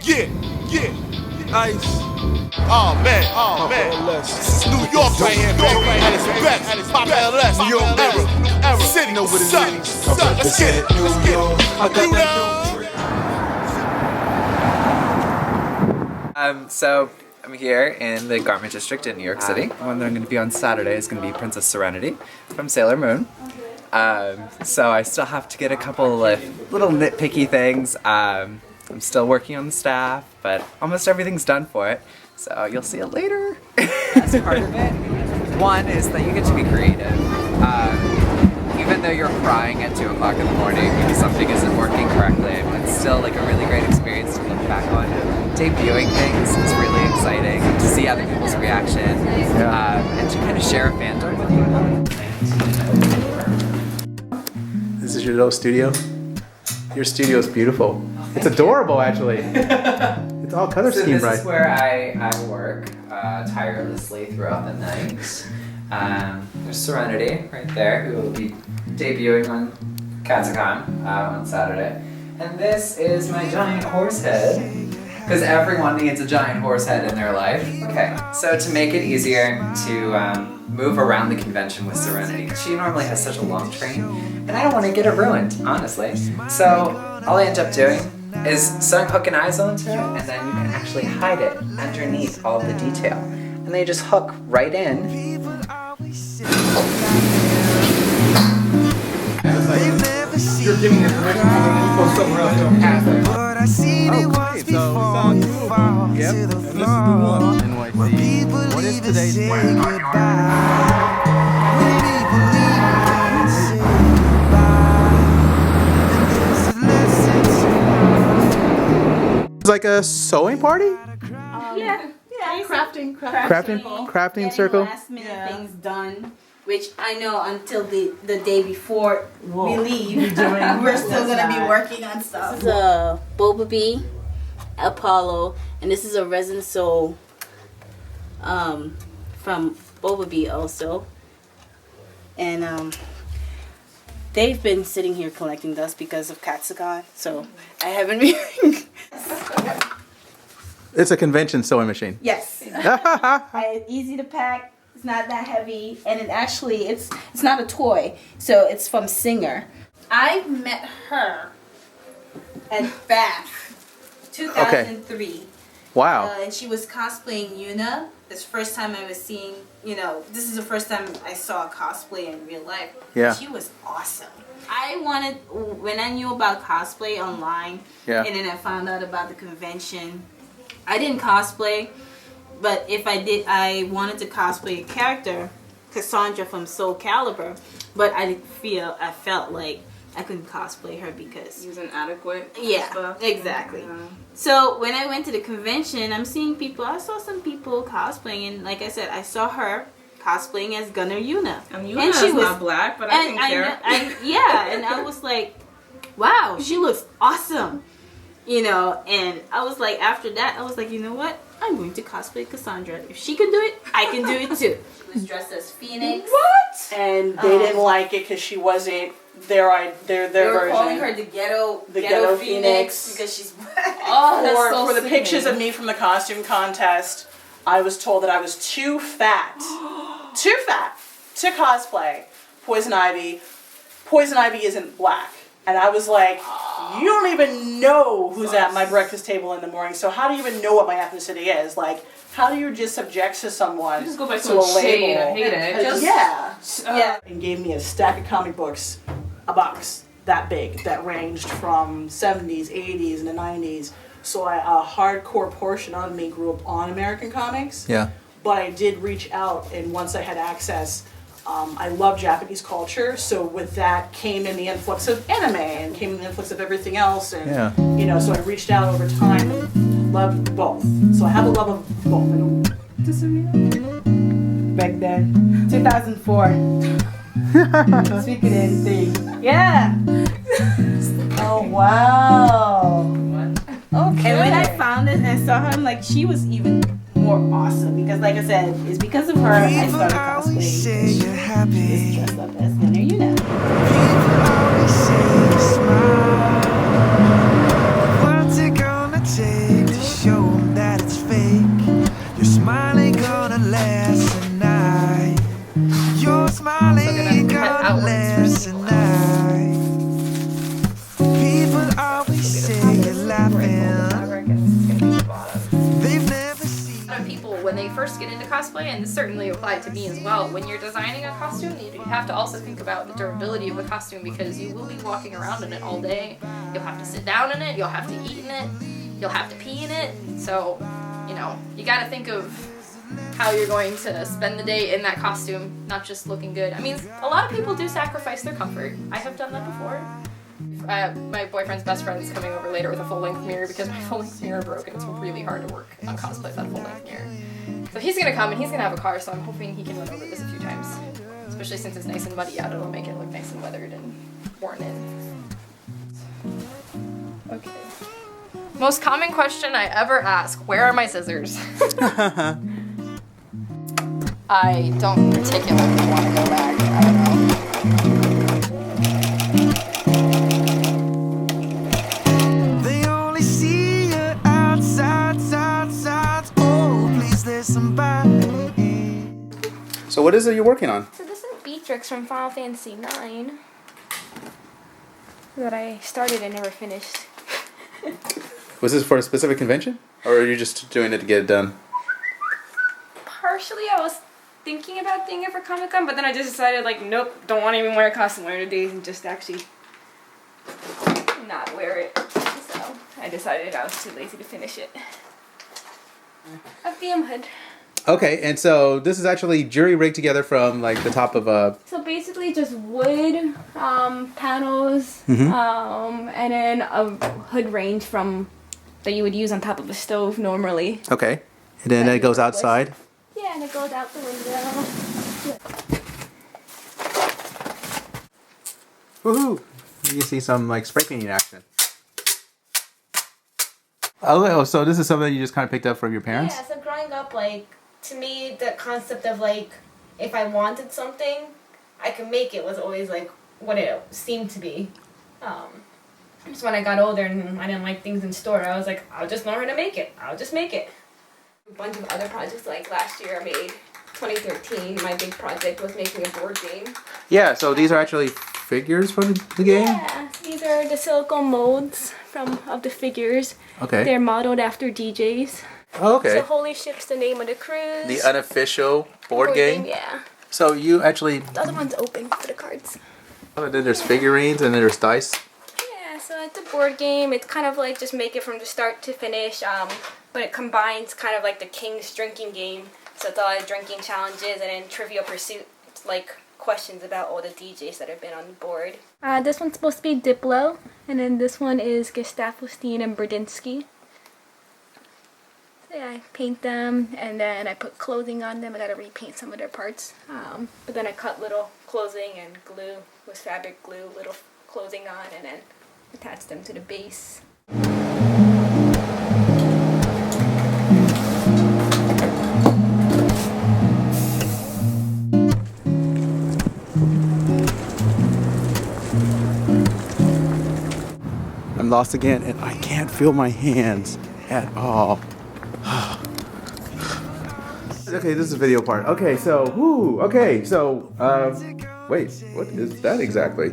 Yeah. Ice. Oh man. This is New York right here, baby. At its best. Pop LS. New York era. City. Know what it means. Let's get it. New York. I got that. So I'm here in the garment district in New York City. The one that I'm going to be on Saturday is going to be Princess Serenity from Sailor Moon. So I still have to get a couple of little nitpicky things. I'm still working on the staff, but almost everything's done for it. So you'll see it later. That's part of it. One is that you get to be creative. Even though you're crying at 2 o'clock in the morning because something isn't working correctly, it's still like a really great experience to look back on. Debuting things is really exciting to see other people's reaction and to kind of share a fandom with you. This is your little studio? Your studio is beautiful. It's adorable, actually. It's all color scheme, right? This is where I work tirelessly throughout the night. There's Serenity right there, who will be debuting on Katsucon on Saturday. And this is my giant horse head, because everyone needs a giant horse head in their life. Okay, so to make it easier to move around the convention with Serenity, she normally has such a long train, and I don't want to get it ruined, honestly. So all I end up doing is sewing hook and eyes onto it, and then you can actually hide it underneath all the detail. And then you just hook right in. You're giving your permission to go somewhere else, you don't have it. Okay, so yep, and this is the one. NYC. What is today's plan? It's like a sewing party? Yeah, Crafting circle? Last minute things done, which I know until the day before we leave, we're still gonna be working on stuff. This is a Boba Bee, Apollo, and this is a resin sew from Boba Bee also. And they've been sitting here collecting dust because of Katsucon, so I haven't been. It's a convention sewing machine. Yes. Easy to pack. It's not that heavy, and it actually it's not a toy. So it's from Singer. I met her at Bath, 2003. Wow. And she was cosplaying Yuna. This first time I was seeing, this is the first time I saw a cosplay in real life. Yeah. She was awesome. When I knew about cosplay online, and then I found out about the convention. I didn't cosplay, but if I did, I wanted to cosplay a character, Cassandra from Soul Calibur, but I felt like I couldn't cosplay her because... It was inadequate. Yeah, exactly. Yeah. So when I went to the convention, I saw some people cosplaying, and like I said, I saw her cosplaying as Gunner Yuna. And she was not black, but I didn't care. And I was like, wow, she looks awesome. And I was like, after that, I was like, you know what? I'm going to cosplay Cassandra. If she can do it, I can do it too. She was dressed as Phoenix. What? And they didn't like it because she wasn't their version. They were calling her the ghetto Phoenix because she's black. For the pictures of me from the costume contest, I was told that I was too fat to cosplay Poison Ivy. Poison Ivy isn't black. And I was like, you don't even know who's at my breakfast table in the morning, so how do you even know what my ethnicity is? Like, how do you just subject to someone just go by to a label? I hate it. Yeah. And gave me a stack of comic books, a box that big, that ranged from 70s, 80s, and the 90s. So a hardcore portion of me grew up on American comics. Yeah. But I did reach out, and once I had access, I love Japanese culture, so with that came in the influx of anime and came in the influx of everything else, and so I reached out over time and loved both. So I have a love of both. I don't back then, 2004. Speaking in thing. Yeah. Oh wow. Okay. And when I found it and I saw her, I'm like, she was even more awesome because, like I said, it's because of her I started cosplaying. She's dressed up as Gunner Yuna. What's it gonna take? magic to show them that it's fake. Your smile ain't gonna last a night. Your smile ain't gonna last a night. People always say you're laughing. They've never seen. A lot of people, when they first get into cosplay, and this certainly applied to me as well, when you're designing a costume, you have to also think about the durability of the costume because you will be walking around in it all day. You'll have to sit down in it, you'll have to eat in it, you'll have to pee in it. So, you know, you gotta think of how you're going to spend the day in that costume, not just looking good. I mean, a lot of people do sacrifice their comfort. I have done that before. My boyfriend's best friend is coming over later with a full-length mirror because my full-length mirror broke and it's really hard to work on cosplay without a full-length mirror. So he's gonna come and he's gonna have a car, so I'm hoping he can run over this a few times. Especially since it's nice and muddy out, it'll make it look nice and weathered and worn in. Okay. Most common question I ever ask, where are my scissors? I don't particularly want to go back, I don't know. They only see you outside. Oh, please, there's somebody. So what is it you're working on? So this is Beatrix from Final Fantasy IX that I started and never finished. Was this for a specific convention? Or are you just doing it to get it done? Partially, I was thinking about doing it for Comic-Con, but then I just decided, like, nope, don't want to even wear a costume one of the days and just actually not wear it. So I decided I was too lazy to finish it. A VM hood. Okay, and so this is actually jury rigged together from like the top of a... So basically just wood, panels, Mhm. and then a hood range from that you would use on top of a stove normally. Okay, and then it goes outside. Yeah, and it goes out the window. Woohoo! You can see some like spray painting action. Oh, so this is something you just kind of picked up from your parents? Yeah, so growing up, like, to me, the concept of, like, if I wanted something, I could make it was always, like, what it seemed to be. Just when I got older and I didn't like things in store, I was like, I'll just learn how to make it. I'll just make it. A bunch of other projects, like last year I made 2013, my big project was making a board game. Yeah, so these are actually figures from the game? Yeah, these are the silicone molds of the figures. Okay. They're modeled after DJs. Oh, okay. So Holy Ship's the name of the cruise. The unofficial board game? Yeah. So you actually... The other one's open for the cards. Oh, and then there's figurines and then there's dice. Yeah, so it's a board game. It's kind of like just make it from the start to finish, but it combines kind of like the King's drinking game. So it's all like drinking challenges and then Trivial Pursuit. It's like questions about all the DJs that have been on the board. This one's supposed to be Diplo, and then this one is Gestapostein and Brudinski. So yeah, I paint them, and then I put clothing on them. I gotta repaint some of their parts. But then I cut little clothing and glue with fabric glue, little clothing on, and then attach them to the base. I'm lost again and I can't feel my hands at all. Okay, this is the video part. Okay, so, wait, what is that exactly?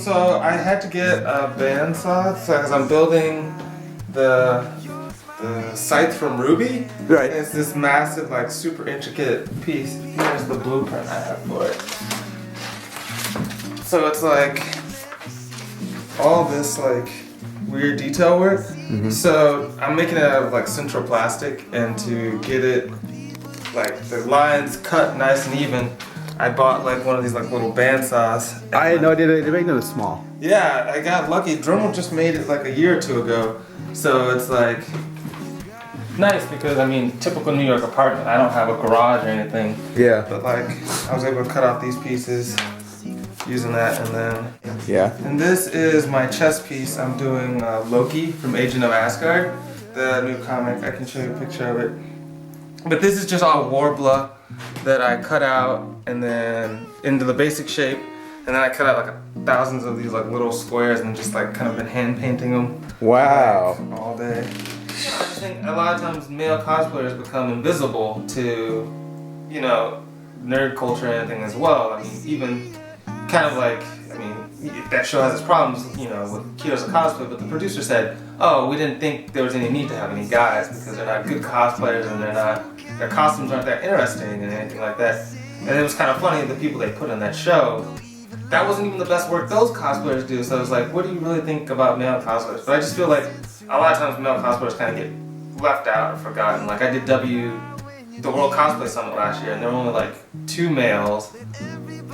So I had to get a bandsaw because I'm building the scythe from Ruby. Right. And it's this massive, like, super intricate piece. Here's the blueprint I have for it. So it's like all this, like, weird detail work. Mm-hmm. So I'm making it out of, like, central plastic, and to get it, like, the lines cut nice and even, I bought like one of these like little bandsaws. I had no idea they made them small. Yeah, I got lucky. Dremel just made it like a year or two ago. So it's like nice because I mean, typical New York apartment, I don't have a garage or anything. Yeah. But like, I was able to cut off these pieces using that, and then yeah. And this is my chess piece. I'm doing Loki from Agent of Asgard, the new comic. I can show you a picture of it. But this is just all Warbler that I cut out and then into the basic shape, and then I cut out like thousands of these like little squares and just like kind of been hand painting them. Wow. Like, all day. just think a lot of times male cosplayers become invisible to, you know, nerd culture and anything as well. I mean, even kind of like, I mean, that show has its problems, you know, with Heroes of Cosplay, but the producer said, oh, we didn't think there was any need to have any guys because they're not good cosplayers and their costumes aren't that interesting and anything like that. And it was kind of funny, the people they put on that show, that wasn't even the best work those cosplayers do, so it was like, what do you really think about male cosplayers? But I just feel like a lot of times male cosplayers kind of get left out or forgotten. Like I did the World Cosplay Summit last year, and there were only like 2 males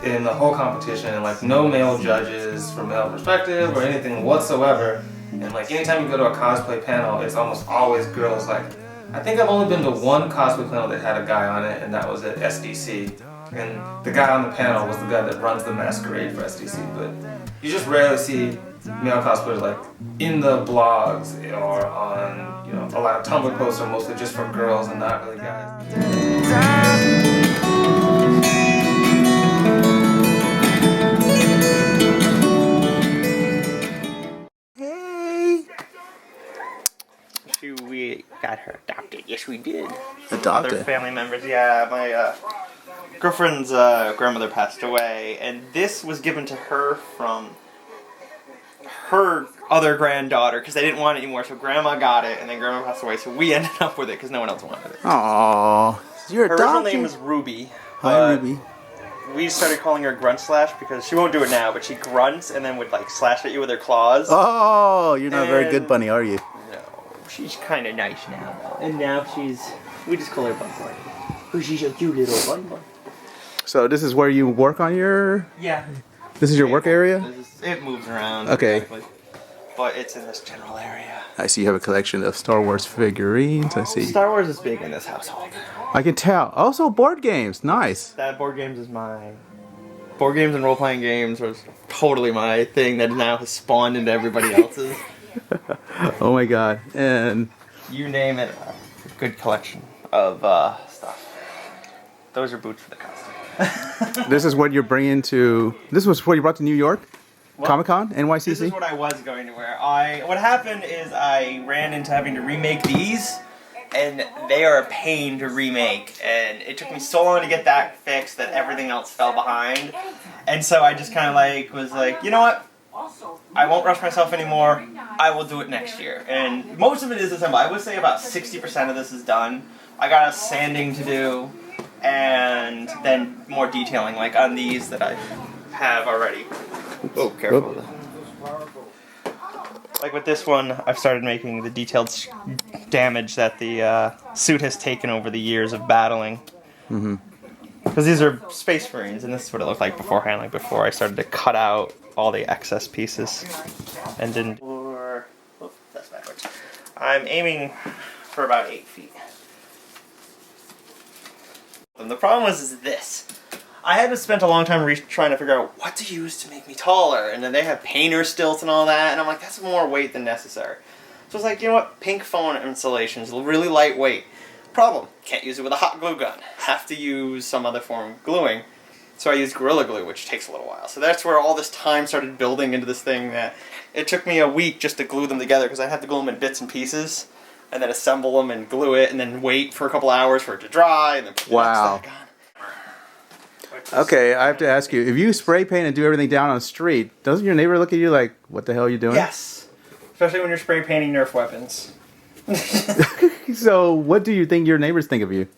in the whole competition, and like no male judges from male perspective or anything whatsoever. And like anytime you go to a cosplay panel, it's almost always girls. Like I think I've only been to 1 cosplay panel that had a guy on it, and that was at SDC. And the guy on the panel was the guy that runs the masquerade for SDC. But you just rarely see male cosplayers like in the blogs or on, you know, a lot of Tumblr posts are mostly just for girls and not really guys. We got her adopted. Yes, we did. Adopted? Other family members. Yeah, my girlfriend's grandmother passed away, and this was given to her from her other granddaughter because they didn't want it anymore. So grandma got it, and then grandma passed away. So we ended up with it because no one else wanted it. Aww, you're her adopted. original name is Ruby. Hi, Ruby. We started calling her Grunt Slash because she won't do it now, but she grunts and then would like slash at you with her claws. Oh, you're not a very good bunny, are you? No, she's kind of nice now, though. And now we just call her Bun Bun. Oh, she's a cute little Bun Bun. So this is where you work on your... Yeah. This is your work area? It moves around. Okay. Exactly. But it's in this general area. I see you have a collection of Star Wars figurines. I see. Star Wars is big in this household. I can tell. Also, board games. Nice. That board games is mine. Board games and role-playing games was totally my thing that now has spawned into everybody else's. Oh my god. And... you name it. Good collection of stuff. Those are boots for the costume. This is what you're bringing to... This was what you brought to New York? What? Comic-Con? NYCC? This is what I was going to wear. What happened is I ran into having to remake these, and they are a pain to remake, and it took me so long to get that fixed that everything else fell behind. And so I just kind of like was like, you know what? I won't rush myself anymore. I will do it next year. And most of it is assembled. I would say about 60% of this is done. I got a sanding to do, and then more detailing, like on these that I have already. Oh, careful. Like with this one, I've started making the detailed damage that the suit has taken over the years of battling. Mm-hmm. Because these are Space Marines, and this is what it looked like beforehand, like before I started to cut out all the excess pieces and didn't... Oh, that's backwards. I'm aiming for about 8 feet. And the problem is this. I had to spend a long time trying to figure out what to use to make me taller, and then they have painter stilts and all that, and I'm like, that's more weight than necessary. So I was like, you know what, pink foam insulation is really lightweight. Problem, can't use it with a hot glue gun. Have to use some other form of gluing. So I used Gorilla Glue, which takes a little while. So that's where all this time started building into this thing that it took me a week just to glue them together because I had to glue them in bits and pieces, and then assemble them and glue it, and then wait for a couple hours for it to dry, and then put the next stack on. Okay, I have to ask you, if you spray paint and do everything down on the street, doesn't your neighbor look at you like, what the hell are you doing? Yes. Especially when you're spray painting Nerf weapons. So, what do you think your neighbors think of you?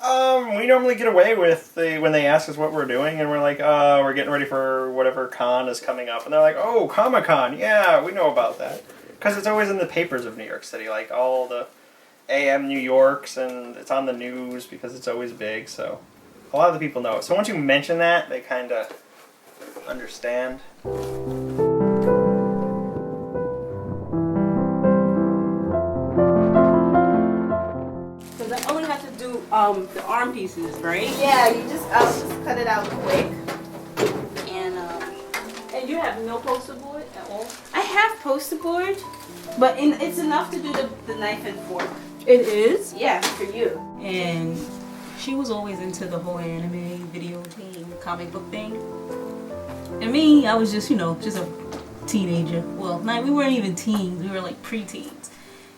We normally get away with when they ask us what we're doing, and we're like, we're getting ready for whatever con is coming up. And they're like, oh, Comic-Con, yeah, we know about that. Because it's always in the papers of New York City, like all the AM New Yorks, and it's on the news because it's always big, so... a lot of the people know it. So once you mention that, they kind of understand. So they only have to do the arm pieces, right? Yeah, I'll just cut it out quick. And you have no poster board at all? I have poster board, but it's enough to do the knife and fork. It is? Yeah, for you. And she was always into the whole anime, video game, comic book thing. And me, I was just, just a teenager. Well, we weren't even teens. We were like pre-teens.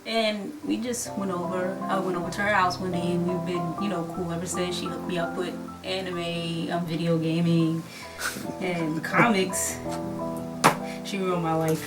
And we just went over. I went over to her house one day, and we've been, you know, cool ever since. She hooked me up with anime, video gaming, and comics. She ruined my life.